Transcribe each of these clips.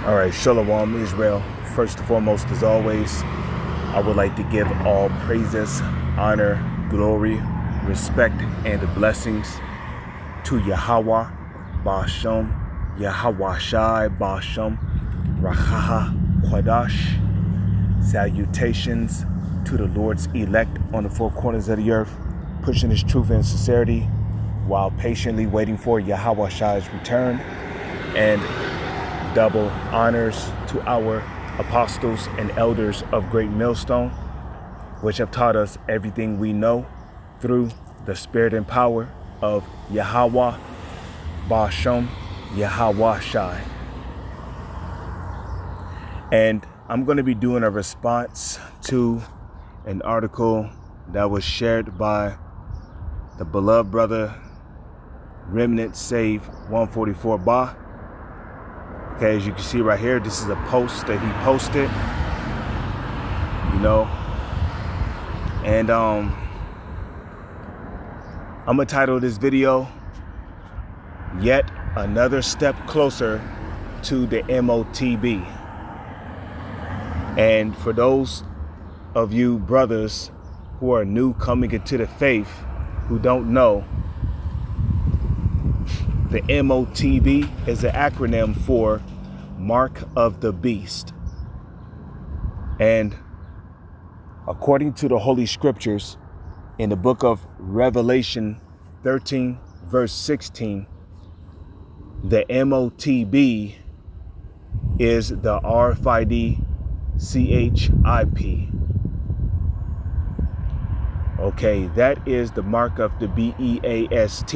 All right, Shalom Israel. First and foremost, as always, I would like to give all praises, honor, glory, respect, and blessings to Yahweh, Ba'ashem, Yahweh Shai, Ba'ashem, Rachaha, Quadash. Salutations to the Lord's elect on the four corners of the earth, pushing his truth and sincerity while patiently waiting for Yahweh Shai's return. And double honors to our apostles and elders of Great Millstone, which have taught us everything we know through the spirit and power of Yahweh, Ba'ashem, Yahweh Shai. And I'm going to be doing a response to an article that was shared by the beloved brother Remnant Save 144 Ba. Okay, as you can see right here, this is a post that he posted, and I'm gonna title this video, Yet Another Step Closer to the MOTB. And for those of you brothers who are new coming into the faith, who don't know, the MOTB is an acronym for Mark of the Beast. And according to the Holy Scriptures, in the book of Revelation 13, verse 16, the MOTB is the RFID CHIP. Okay, that is the mark of the BEAST.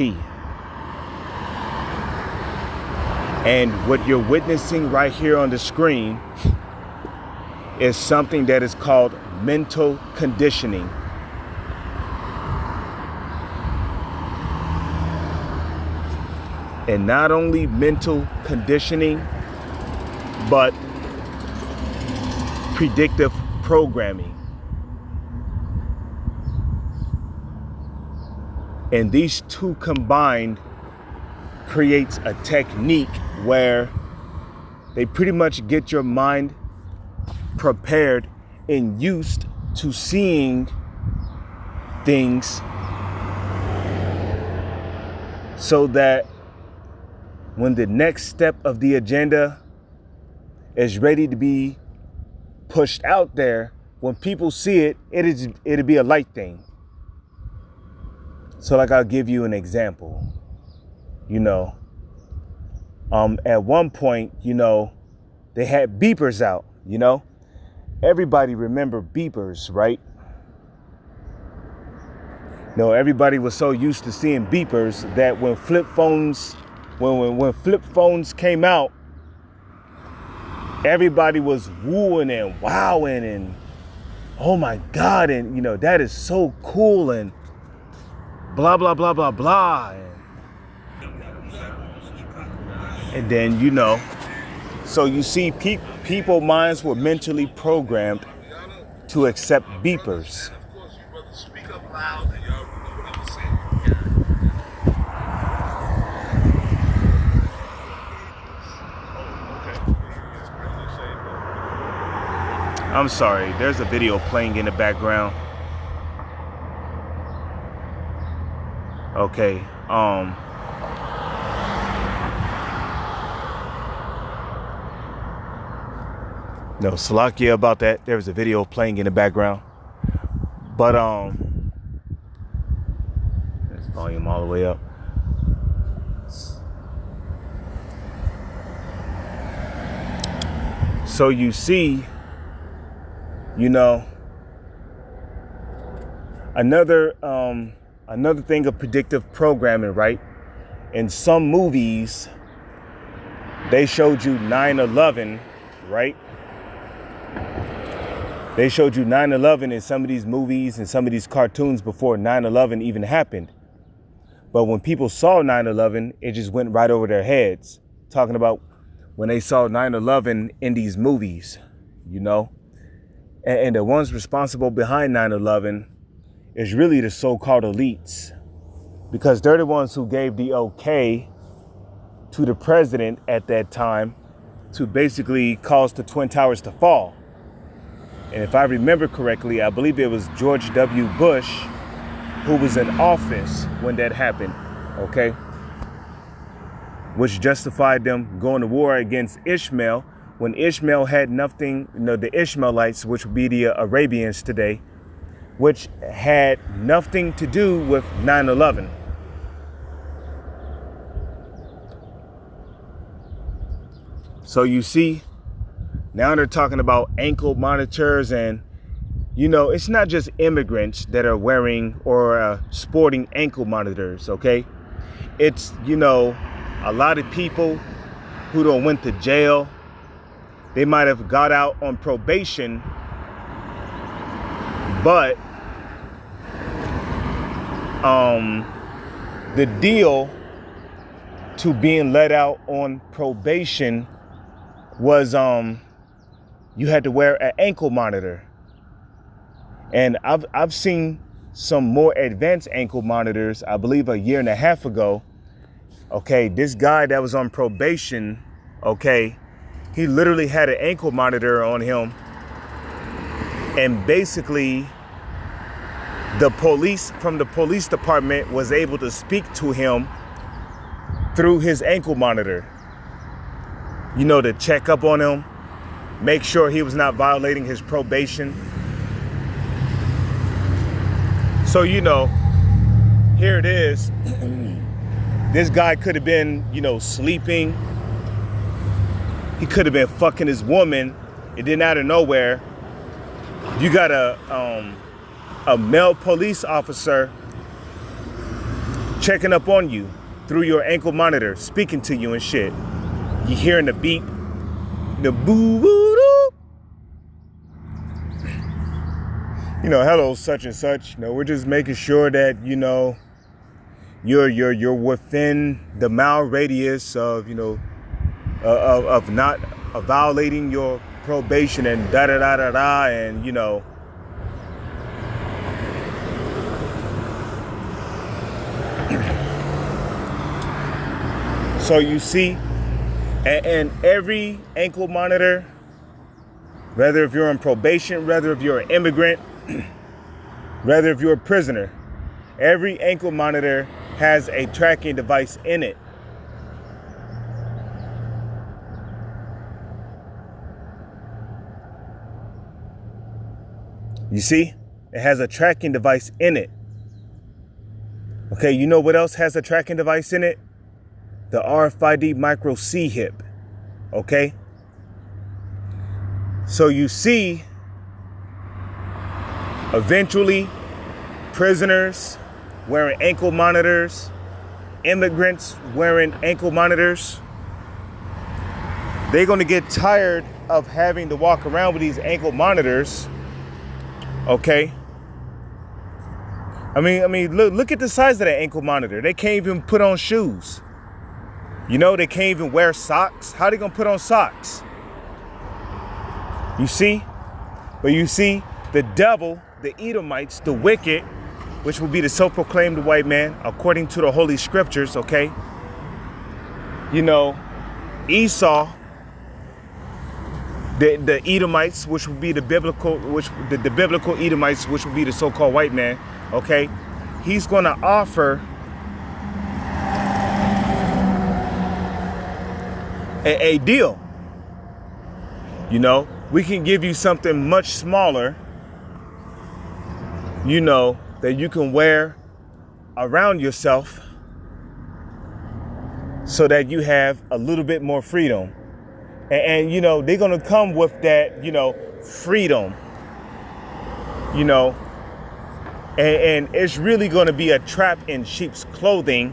And what you're witnessing right here on the screen is something that is called mental conditioning. And not only mental conditioning, but predictive programming. And these two combined creates a technique where they pretty much get your mind prepared and used to seeing things, so that when the next step of the agenda is ready to be pushed out there, when people see it, it'll be a light thing. So like, I'll give you an example. At one point, they had beepers out, Everybody remember beepers, right? Everybody was so used to seeing beepers that when flip phones, when flip phones came out, everybody was wooing and wowing and, oh my God, and that is so cool and blah, blah, blah, blah, blah. And then, so you see people minds were mentally programmed to accept beepers. I'm sorry, there's a video playing in the background. Okay, no, Salakia about that. There was a video playing in the background. But let's volume all the way up. So you see, another thing of predictive programming, right? In some movies, they showed you 9/11, right? They showed you 9/11 in some of these movies and some of these cartoons before 9/11 even happened. But when people saw 9/11, it just went right over their heads, talking about when they saw 9/11 in these movies, And the ones responsible behind 9/11 is really the so-called elites, because they're the ones who gave the okay to the president at that time to basically cause the Twin Towers to fall. And if I remember correctly, I believe it was George W. Bush who was in office when that happened, okay? Which justified them going to war against Ishmael when Ishmael had nothing, the Ishmaelites, which would be the Arabians today, which had nothing to do with 9/11. So you see, now they're talking about ankle monitors, and it's not just immigrants that are wearing or sporting ankle monitors, okay? It's, a lot of people who don't went to jail. They might have got out on probation, but the deal to being let out on probation was you had to wear an ankle monitor. And I've seen some more advanced ankle monitors, I believe a year and a half ago. Okay, this guy that was on probation, okay, he literally had an ankle monitor on him. And basically, the police from the police department was able to speak to him through his ankle monitor. To check up on him, make sure he was not violating his probation. So, here it is. This guy could have been, sleeping. He could have been fucking his woman. And then out of nowhere, you got a male police officer checking up on you through your ankle monitor, speaking to you and shit. You hearing the beep, the boo boo doo. Hello, such and such. We're just making sure that you're within the mile radius of of not violating your probation and da da da da da, and So you see, and every ankle monitor, whether if you're on probation, whether if you're an immigrant, whether if you're a prisoner, every ankle monitor has a tracking device in it. You see, it has a tracking device in it. Okay, you know what else has a tracking device in it? The RFID micro C hip. Okay? So you see, eventually, prisoners wearing ankle monitors, immigrants wearing ankle monitors, they're going to get tired of having to walk around with these ankle monitors. Okay? I mean, look at the size of that ankle monitor. They can't even put on shoes. They can't even wear socks. How they gonna put on socks? You see? But you see, the devil, the Edomites, the wicked, which will be the self-proclaimed white man, according to the Holy Scriptures, okay? Esau, the Edomites, which would be the biblical Edomites, which would be the so-called white man, okay? He's gonna offer a deal. We can give you something much smaller, that you can wear around yourself so that you have a little bit more freedom. And they're going to come with that, freedom, and it's really going to be a trap in sheep's clothing,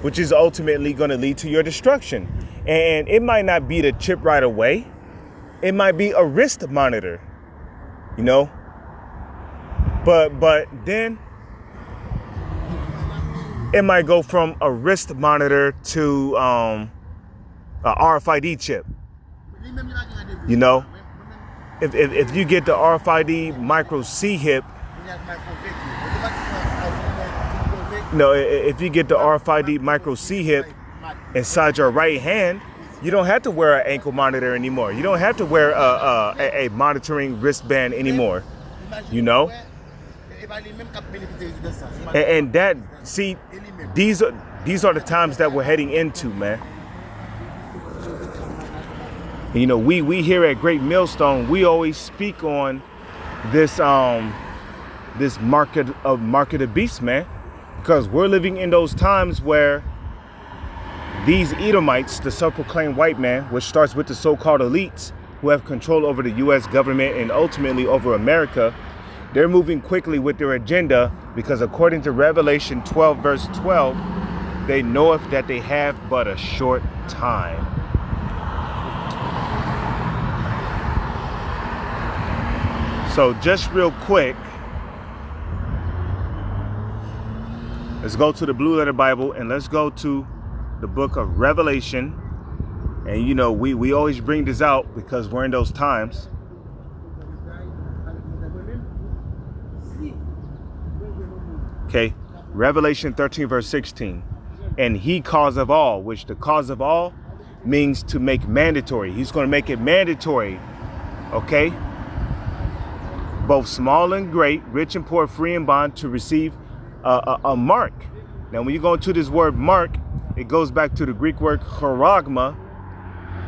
which is ultimately going to lead to your destruction. And it might not be the chip right away. It might be a wrist monitor, but then it might go from a wrist monitor to a RFID chip. If you get the RFID micro C hip, if you get the RFID micro C hip inside your right hand, You don't have to wear an ankle monitor anymore. You don't have to wear a monitoring wristband anymore. You know? And that, see, these are the times that we're heading into, man. You know, we here at Great Millstone, we always speak on this this market of beasts, man, because we're living in those times where these Edomites, the self-proclaimed white man, which starts with the so-called elites who have control over the U.S. government and ultimately over America, they're moving quickly with their agenda because according to Revelation 12, verse 12, they knoweth that they have but a short time. So just real quick, let's go to the Blue Letter Bible and let's go to the book of Revelation. And you know, we always bring this out because we're in those times. Okay, Revelation 13 verse 16. And he cause of all, which the cause of all means to make mandatory. He's going to make it mandatory, okay? Both small and great, rich and poor, free and bond, to receive a mark. Now, when you go into this word mark, it goes back to the Greek word charagma,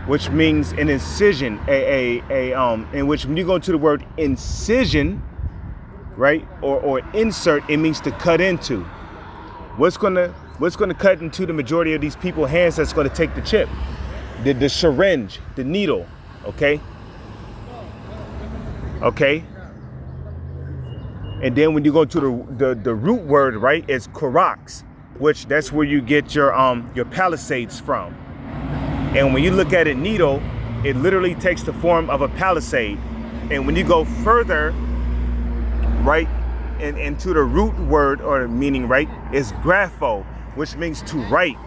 which means an incision. In which when you go into the word incision, right, or insert, it means to cut into. What's gonna cut into the majority of these people's hands? That's gonna take the chip, the syringe, the needle. Okay. Okay. And then when you go to the root word, right, it's karax, which that's where you get your palisades from. And when you look at a needle, it literally takes the form of a palisade. And when you go further, right, and into the root word or meaning, right, is grapho, which means to write.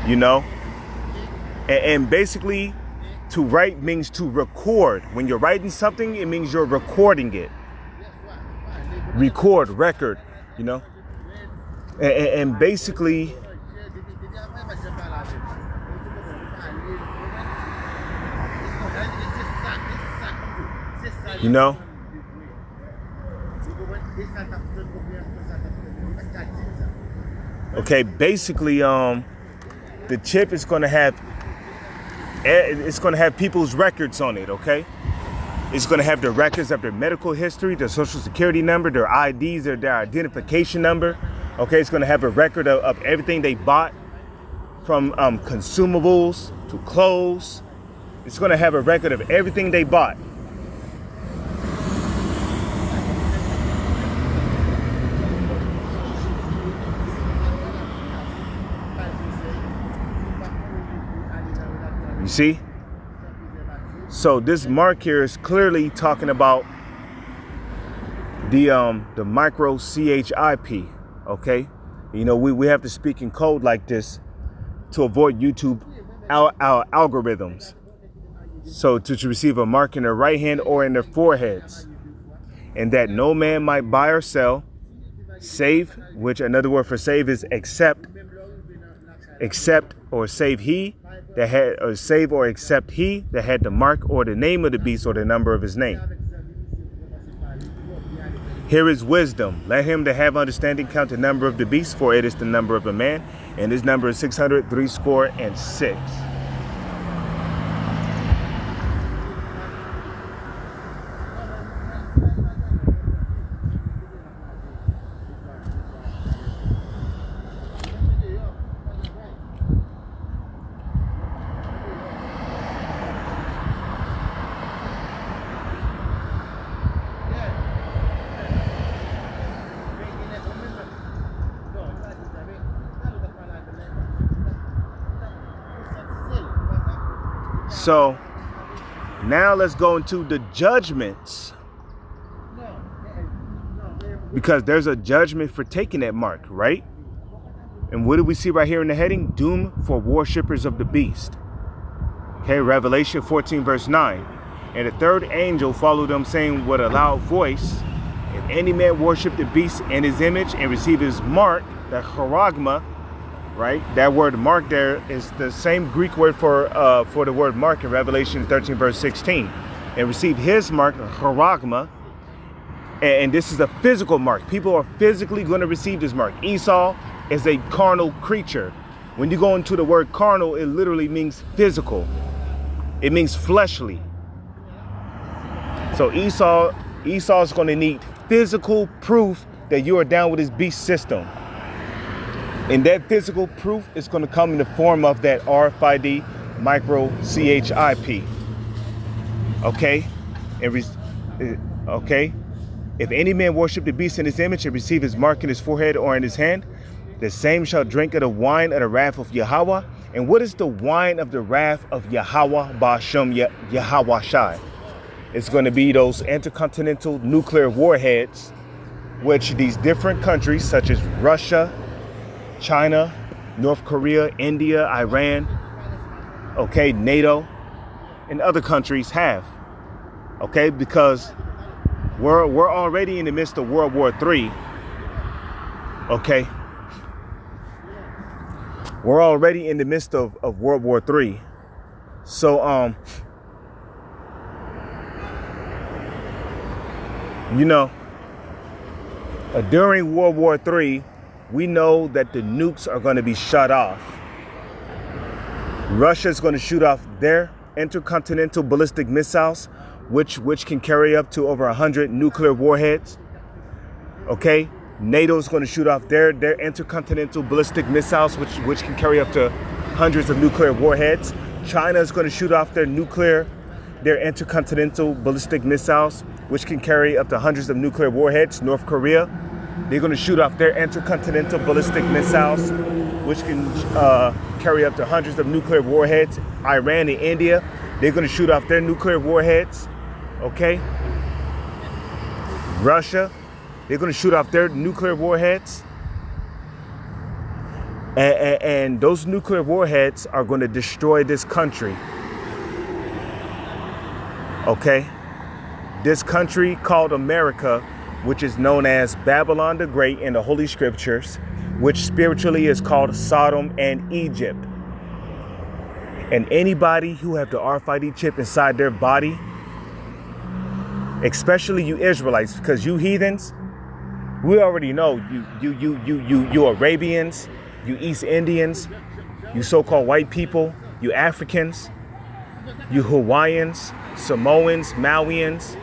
You know, and basically, to write means to record. When you're writing something, it means you're recording it. Record, you know, and basically, you know, okay, basically, the chip is going to have people's records on it, okay? It's going to have the records of their medical history, their social security number, their IDs, their identification number. Okay, it's going to have a record of everything they bought, from consumables to clothes. It's going to have a record of everything they bought. You see? So this mark here is clearly talking about the micro CHIP, okay? You know, we have to speak in code like this to avoid YouTube our algorithms. So to receive a mark in their right hand or in their foreheads, and that no man might buy or sell, save, which another word for save is except or save he that had, or save or except he that had the mark or the name of the beast or the number of his name. Here is wisdom. Let him that have understanding count the number of the beast, for it is the number of a man, and his number is 666. So now let's go into the judgments, because there's a judgment for taking that mark, right? And what do we see right here in the heading? Doom for worshippers of the beast. Okay, Revelation 14 verse 9. And the third angel followed them, saying with a loud voice, if any man worship the beast and his image and receive his mark, the charagma, right? That word mark there is the same Greek word for the word mark in Revelation 13 verse 16. And received his mark, charagma, and this is a physical mark. People are physically going to receive this mark. Esau is a carnal creature. When you go into the word carnal, it literally means physical. It means fleshly. So Esau is going to need physical proof that you are down with his beast system. And that physical proof is going to come in the form of that RFID micro CHIP. Okay? Okay? If any man worship the beast in his image and receive his mark in his forehead or in his hand, the same shall drink of the wine of the wrath of Yahweh. And what is the wine of the wrath of Yahweh Ba'ashem Yahweh Shai? It's going to be those intercontinental nuclear warheads, which these different countries such as Russia, China, North Korea, India, Iran, okay, NATO, and other countries have. Okay, because we're already in the midst of World War III. Okay. We're already in the midst of World War III. So, you know, during World War III, we know that the nukes are going to be shut off. Russia is going to shoot off their intercontinental ballistic missiles, which can carry up to over 100 nuclear warheads. Okay. NATO is going to shoot off their intercontinental ballistic missiles, which can carry up to hundreds of nuclear warheads. China is going to shoot off their intercontinental ballistic missiles, which can carry up to hundreds of nuclear warheads. North Korea, they're going to shoot off their intercontinental ballistic missiles, which can carry up to hundreds of nuclear warheads. Iran and India, they're going to shoot off their nuclear warheads. Okay. Russia, they're going to shoot off their nuclear warheads. And those nuclear warheads are going to destroy this country. Okay? This country called America, which is known as Babylon the Great in the Holy Scriptures, which spiritually is called Sodom and Egypt. And anybody who have the RFID chip inside their body, especially you Israelites, because you heathens, we already know you Arabians, you East Indians, you so-called white people, you Africans, you Hawaiians, Samoans, Malians,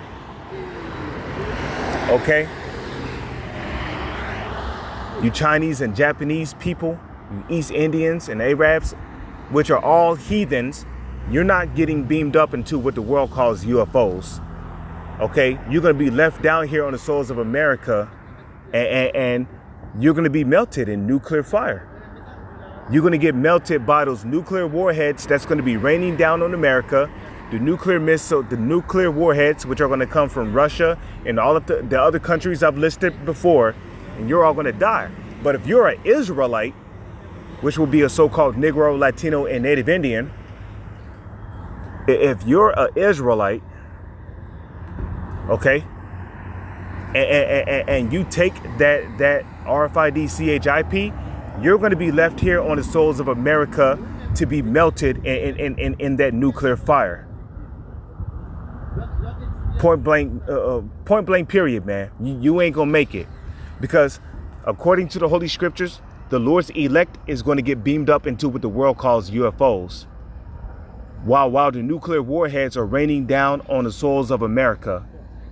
okay? You Chinese and Japanese people, you East Indians and Arabs, which are all heathens, you're not getting beamed up into what the world calls UFOs, okay? You're going to be left down here on the soils of America, and you're going to be melted in nuclear fire. You're going to get melted by those nuclear warheads that's going to be raining down on America, the nuclear warheads, which are going to come from Russia and all of the other countries I've listed before, and you're all going to die. But if you're an Israelite, which will be a so-called Negro, Latino, and Native Indian, if you're an Israelite, okay, and you take that RFID CHIP, you're going to be left here on the soils of America to be melted in that nuclear fire. Point blank period, man. You ain't going to make it. Because according to the Holy Scriptures, the Lord's elect is going to get beamed up into what the world calls UFOs. While the nuclear warheads are raining down on the soils of America,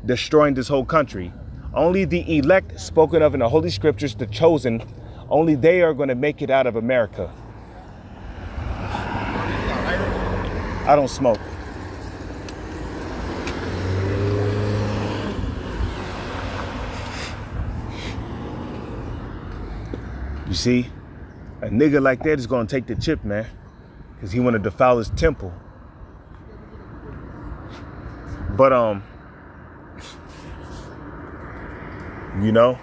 destroying this whole country. Only the elect spoken of in the Holy Scriptures, the chosen, only they are going to make it out of America. I don't smoke. You see, a nigga like that is going to take the chip, man, because he want to defile his temple. But, you know,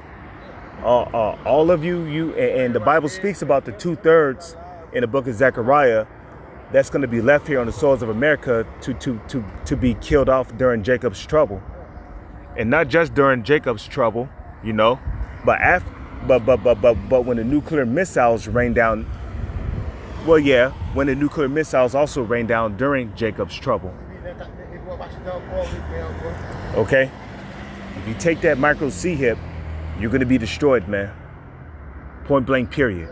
all of you, and the Bible speaks about the 2/3 in the book of Zechariah that's going to be left here on the soils of America to be killed off during Jacob's trouble. And not just during Jacob's trouble, you know, but when the nuclear missiles rain down Well, yeah, when the nuclear missiles also rained down during Jacob's trouble. Okay? If you take that micro C hip, you're going to be destroyed, man. Point blank, period.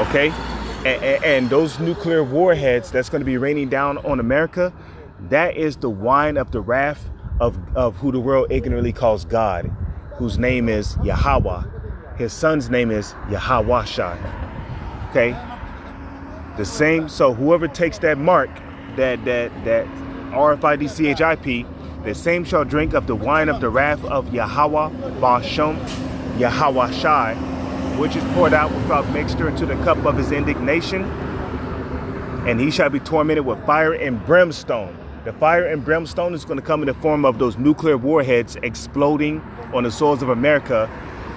Okay? And those nuclear warheads that's going to be raining down on America, that is the wine of the wrath of who the world ignorantly calls God, whose name is Yahweh. His son's name is Yahweh. Okay? The same, so whoever takes that mark, that RFID CHIP, the same shall drink of the wine of the wrath of Yahweh Basham Yahweh Shai, which is poured out without mixture into the cup of his indignation, and he shall be tormented with fire and brimstone. The fire and brimstone is going to come in the form of those nuclear warheads exploding on the soils of America.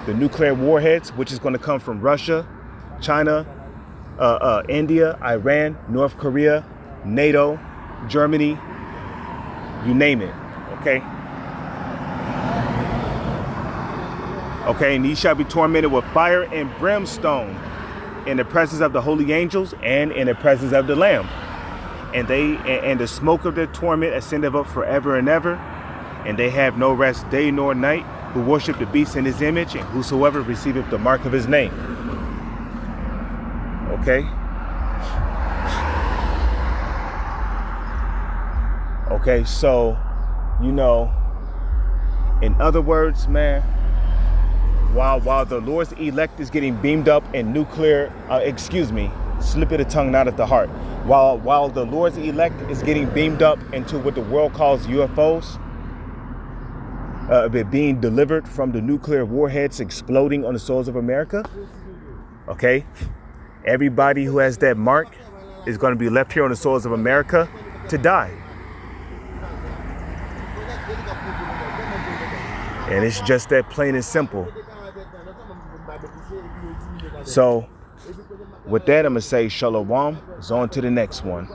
The nuclear warheads, which is going to come from Russia, China, India, Iran, North Korea, NATO, Germany, you name it. Okay? Okay, and he shall be tormented with fire and brimstone in the presence of the holy angels and in the presence of the Lamb. And the smoke of their torment ascendeth up forever and ever, and they have no rest day nor night, who worship the beast in his image, and whosoever receiveth the mark of his name. Okay? Okay, so, you know, in other words, man, while the Lord's elect is getting beamed up in nuclear, slip of the tongue, not at the heart. While the Lord's elect is getting beamed up into what the world calls UFOs, being delivered from the nuclear warheads exploding on the soils of America, okay? Everybody who has that mark is going to be left here on the soils of America to die. And it's just that plain and simple. So, with that, I'm going to say shalom. It's on to the next one.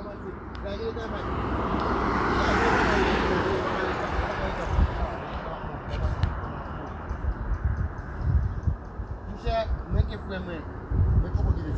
Make it friendly.